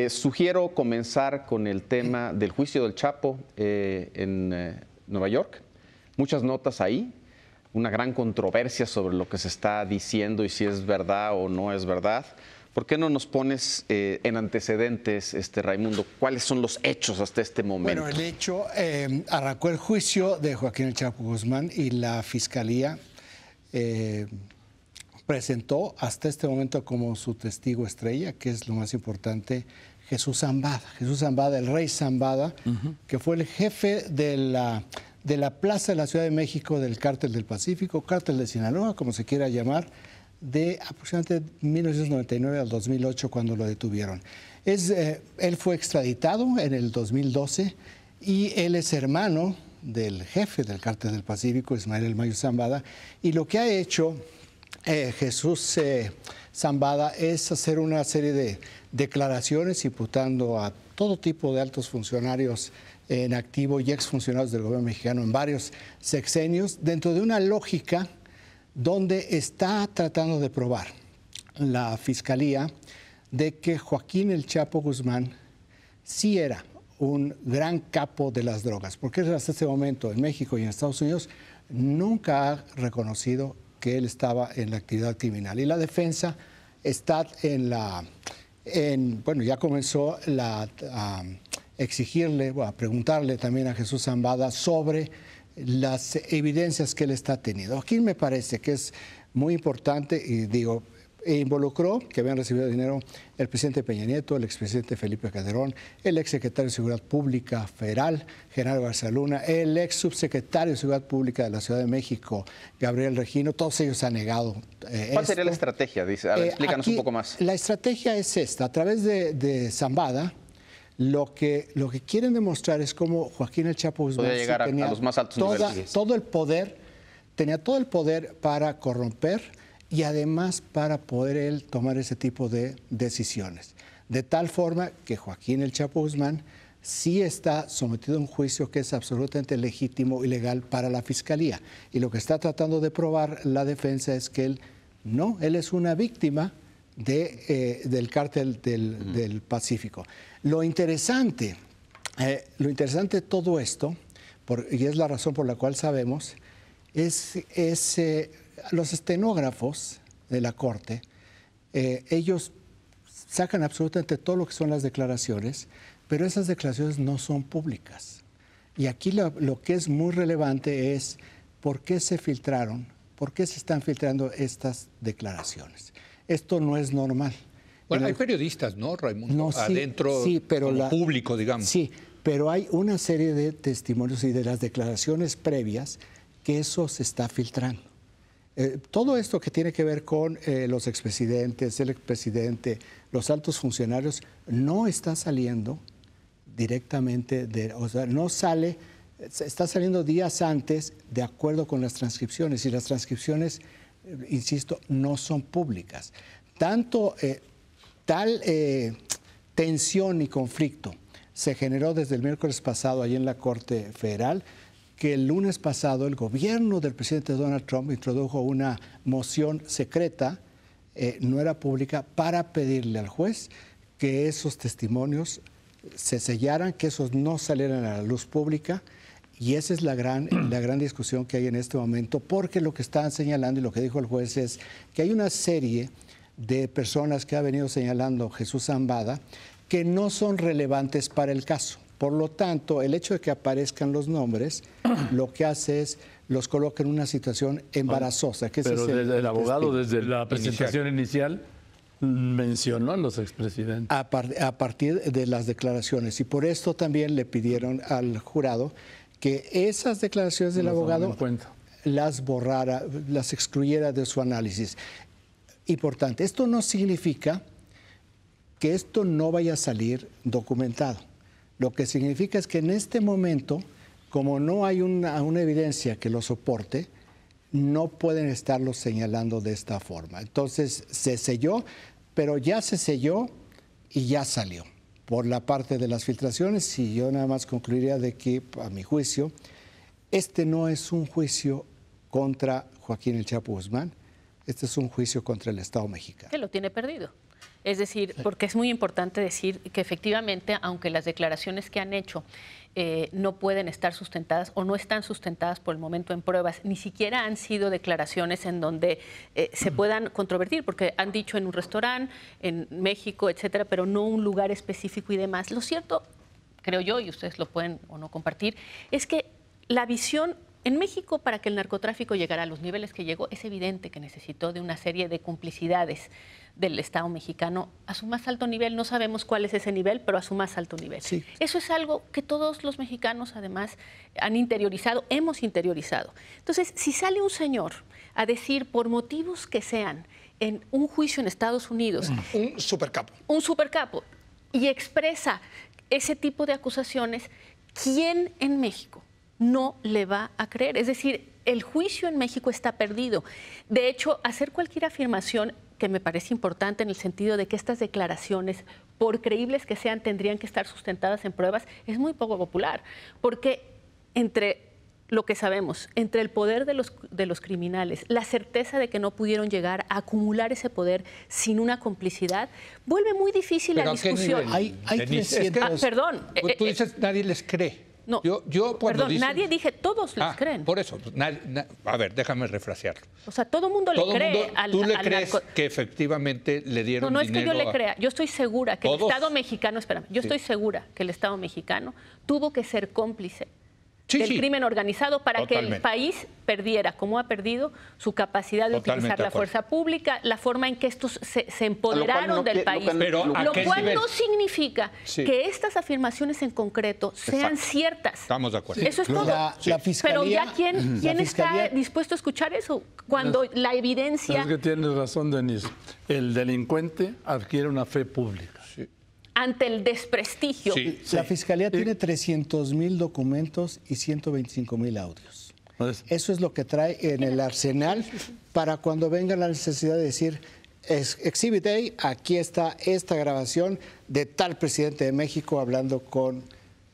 Sugiero comenzar con el tema del juicio del Chapo en Nueva York. Muchas notas ahí, una gran controversia sobre lo que se está diciendo y si es verdad o no es verdad. ¿Por qué no nos pones en antecedentes, Raimundo? ¿Cuáles son los hechos hasta este momento? Bueno, el hecho, arrancó el juicio de Joaquín El Chapo Guzmán y la Fiscalía presentó hasta este momento como su testigo estrella, que es lo más importante, Jesús Zambada. Jesús Zambada, el rey Zambada, que fue el jefe de la plaza de la Ciudad de México del Cártel del Pacífico, Cártel de Sinaloa, como se quiera llamar, de aproximadamente 1999 al 2008, cuando lo detuvieron. Él fue extraditado en el 2012 y él es hermano del jefe del Cártel del Pacífico, Ismael El Mayo Zambada, y lo que ha hecho Jesús Zambada es hacer una serie de declaraciones imputando a todo tipo de altos funcionarios en activo y exfuncionarios del gobierno mexicano en varios sexenios, dentro de una lógica donde está tratando de probar la Fiscalía de que Joaquín El Chapo Guzmán sí era un gran capo de las drogas, porque hasta este momento en México y en Estados Unidos nunca ha reconocido que él estaba en la actividad criminal. Y la defensa está bueno, ya comenzó a exigirle, a preguntarle también a Jesús Zambada sobre las evidencias que él está teniendo. Aquí me parece que es muy importante, y digo, involucró que habían recibido dinero el presidente Peña Nieto, el expresidente Felipe Calderón, el exsecretario de Seguridad Pública Federal, Genaro García Luna, el ex subsecretario de Seguridad Pública de la Ciudad de México, Gabriel Regino. Todos ellos han negado ¿Cuál sería la estrategia? Dice, a ver, explícanos un poco más. La estrategia es esta. A través de Zambada, lo que quieren demostrar es cómo Joaquín El Chapo Guzmán podía llegar a los más altos niveles. Tenía todo el poder para corromper y además para poder él tomar ese tipo de decisiones. De tal forma que Joaquín El Chapo Guzmán sí está sometido a un juicio que es absolutamente legítimo y legal para la Fiscalía. Y lo que está tratando de probar la defensa es que él es una víctima del Cártel del Pacífico. Lo interesante de todo esto, y es la razón por la cual sabemos, es los estenógrafos de la Corte, ellos sacan absolutamente todo lo que son las declaraciones, pero esas declaraciones no son públicas. Y aquí lo que es muy relevante es por qué se filtraron, por qué se están filtrando estas declaraciones. Esto no es normal. Bueno, hay periodistas, ¿no, Raimundo? No, sí, adentro, sí, pero como público, digamos. Sí, pero hay una serie de testimonios y de las declaraciones previas que eso se está filtrando. Todo esto que tiene que ver con los expresidentes, el expresidente, los altos funcionarios, no está saliendo directamente, o sea, no sale, está saliendo días antes de acuerdo con las transcripciones, y las transcripciones, insisto, no son públicas. Tal tensión y conflicto se generó desde el miércoles pasado allí en la Corte Federal, que el lunes pasado el gobierno del presidente Donald Trump introdujo una moción secreta, no era pública, para pedirle al juez que esos testimonios se sellaran, que esos no salieran a la luz pública. Y esa es la gran discusión que hay en este momento, porque lo que están señalando y lo que dijo el juez es que hay una serie de personas que ha venido señalando Jesús Zambada que no son relevantes para el caso. Por lo tanto, el hecho de que aparezcan los nombres, lo que hace es los coloca en una situación embarazosa. Pero el abogado, desde la presentación inicial, mencionó a los expresidentes. A partir de las declaraciones. Y por esto también le pidieron al jurado que esas declaraciones del abogado las borrara, las excluyera de su análisis. Importante, esto no significa que esto no vaya a salir documentado. Lo que significa es que en este momento, como no hay una evidencia que lo soporte, no pueden estarlo señalando de esta forma. Entonces se selló, pero ya se selló y ya salió. Por la parte de las filtraciones, y yo nada más concluiría de que, a mi juicio, este no es un juicio contra Joaquín El Chapo Guzmán, este es un juicio contra el Estado mexicano. Que lo tiene perdido. Es decir, porque es muy importante decir que efectivamente, aunque las declaraciones que han hecho no pueden estar sustentadas o no están sustentadas por el momento en pruebas, ni siquiera han sido declaraciones en donde se puedan controvertir, porque han dicho en un restaurante, en México, etcétera, pero no un lugar específico y demás. Lo cierto, creo yo, y ustedes lo pueden o no compartir, es que la visión en México, para que el narcotráfico llegara a los niveles que llegó, es evidente que necesitó de una serie de complicidades del Estado mexicano a su más alto nivel. No sabemos cuál es ese nivel, pero a su más alto nivel. Sí. Eso es algo que todos los mexicanos, además, han interiorizado, hemos interiorizado. Entonces, si sale un señor a decir, por motivos que sean, en un juicio en Estados Unidos, Un supercapo. y expresa ese tipo de acusaciones, ¿quién en México no le va a creer? Es decir, el juicio en México está perdido. De hecho, hacer cualquier afirmación que me parece importante en el sentido de que estas declaraciones, por creíbles que sean, tendrían que estar sustentadas en pruebas, es muy poco popular, porque entre lo que sabemos, entre el poder de los criminales, la certeza de que no pudieron llegar a acumular ese poder sin una complicidad, vuelve muy difícil la discusión. Hay 300... Perdón. Tú dices, nadie les cree. No, yo cuando perdón, nadie dije, todos les creen. Por eso, a ver, déjame refrasearlo. O sea, todo mundo le cree al ¿Tú le al crees narco... que efectivamente le dieron dinero? No, no es que yo le crea. Yo estoy segura que ¿Todos? el Estado mexicano, espérame, yo estoy segura que el Estado mexicano tuvo que ser cómplice del crimen organizado para que el país perdiera, como ha perdido, su capacidad de utilizar la fuerza pública, la forma en que estos se empoderaron del país. Lo cual no significa que estas afirmaciones en concreto sean ciertas. Estamos de acuerdo. Eso es todo. La fiscalía, pero ya ¿quién está dispuesto a escuchar eso? Cuando la evidencia... Es que tienes razón, Denise. El delincuente adquiere una fe pública. Ante el desprestigio. La Fiscalía tiene 300,000 documentos y 125,000 audios. Eso es lo que trae en el arsenal para cuando venga la necesidad de decir, Exhibit A, aquí está esta grabación de tal presidente de México hablando con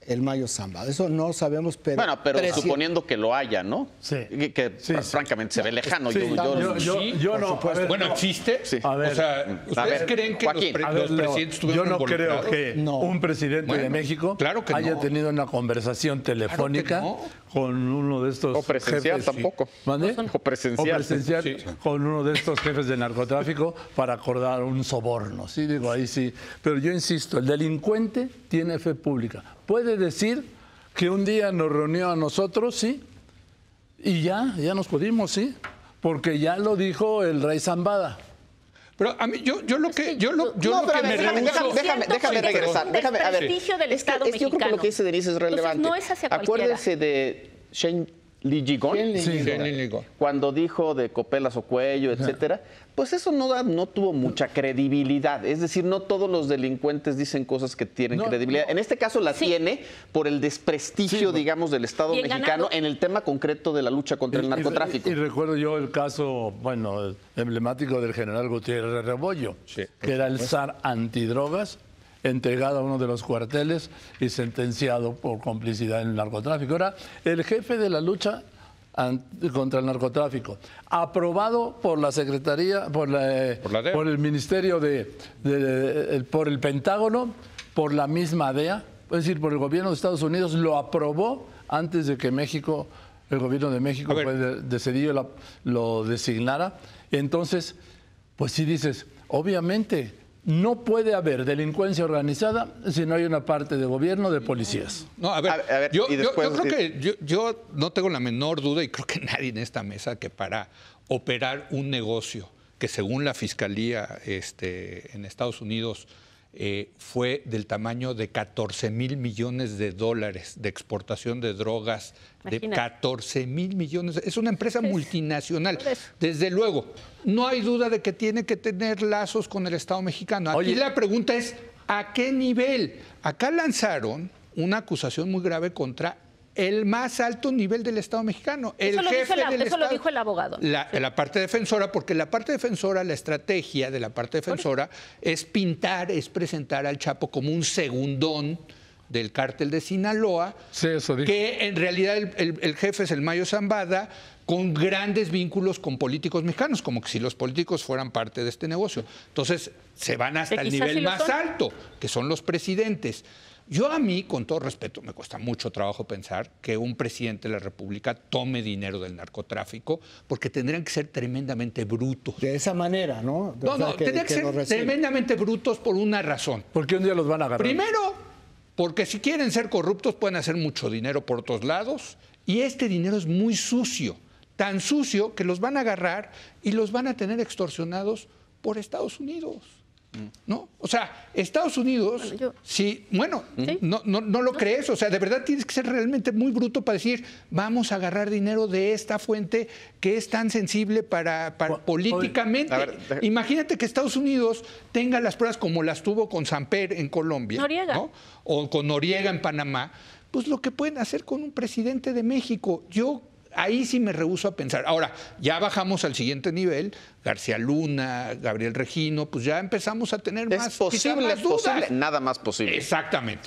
el Mayo Zambada. Eso no sabemos, pero... Bueno, pero suponiendo que lo haya, ¿no? Sí. Que francamente se ve lejano. Sí, yo no. Bueno, ¿existe? Sí. A ver, O sea, ¿ustedes creen que los presidentes yo estuvieron no creo involucrados? que un presidente de México haya tenido una conversación telefónica con uno de estos o presencial jefes, tampoco. ¿Mande? O presencial. Con uno de estos jefes de narcotráfico para acordar un soborno. Sí, digo, ahí sí. Pero yo insisto, el delincuente tiene fe pública. Puede decir que un día nos reunió a nosotros, sí, y ya nos pudimos, sí, porque ya lo dijo el rey Zambada. Pero a mí, yo lo que me Déjame regresar. Déjame, a ver. Prestigio del Estado mexicano. Yo creo que lo que dice Denise es relevante. Entonces, no es hacia cualquiera. Acuérdense de Shane Ligigón, cuando dijo de copelas o cuello, etcétera, pues eso no tuvo mucha credibilidad. Es decir, no todos los delincuentes dicen cosas que tienen credibilidad. En este caso la tiene por el desprestigio, digamos, del Estado mexicano en el tema concreto de la lucha contra el narcotráfico. Y recuerdo yo el caso, emblemático del general Gutiérrez Rebollo, que era el zar antidrogas, entregado a uno de los cuarteles y sentenciado por complicidad en el narcotráfico. Era el jefe de la lucha contra el narcotráfico, aprobado por la Secretaría, por el Ministerio por el Pentágono, por la misma DEA, es decir, por el gobierno de Estados Unidos, lo aprobó antes de que el gobierno de México lo designara. Entonces, pues sí dices, obviamente, no puede haber delincuencia organizada si no hay una parte de gobierno de policías. No, a ver, yo creo que yo no tengo la menor duda, y creo que nadie en esta mesa, que para operar un negocio que según la Fiscalía en Estados Unidos fue del tamaño de 14,000 millones de dólares de exportación de drogas, de 14,000 millones. Es una empresa multinacional. Desde luego, no hay duda de que tiene que tener lazos con el Estado mexicano. Aquí la pregunta es, ¿a qué nivel? Acá lanzaron una acusación muy grave contra el más alto nivel del Estado mexicano. Eso lo dijo el abogado. La parte defensora, porque la parte defensora, la estrategia de la parte defensora es presentar al Chapo como un segundón del cártel de Sinaloa, sí, eso dijo. Que en realidad el jefe es el Mayo Zambada, con grandes vínculos con políticos mexicanos, como que si los políticos fueran parte de este negocio. Entonces, se van hasta el nivel más alto, que son los presidentes. Yo a mí, con todo respeto, me cuesta mucho trabajo pensar que un presidente de la República tome dinero del narcotráfico, porque tendrían que ser tremendamente brutos. De esa manera, ¿no? Tendrían que ser tremendamente brutos por una razón. Porque un día los van a agarrar. Primero, porque si quieren ser corruptos pueden hacer mucho dinero por otros lados, y este dinero es muy sucio, tan sucio que los van a agarrar y los van a tener extorsionados por Estados Unidos. ¿No? O sea, Estados Unidos, no lo crees, o sea, de verdad tienes que ser realmente muy bruto para decir, vamos a agarrar dinero de esta fuente que es tan sensible para políticamente. Imagínate que Estados Unidos tenga las pruebas como las tuvo con Samper en Colombia, ¿no? O con Noriega en Panamá, pues lo que pueden hacer con un presidente de México. Ahí sí me rehúso a pensar. Ahora, ya bajamos al siguiente nivel, García Luna, Gabriel Regino, pues ya empezamos a tener más dudas. Posible, nada más posible. Exactamente.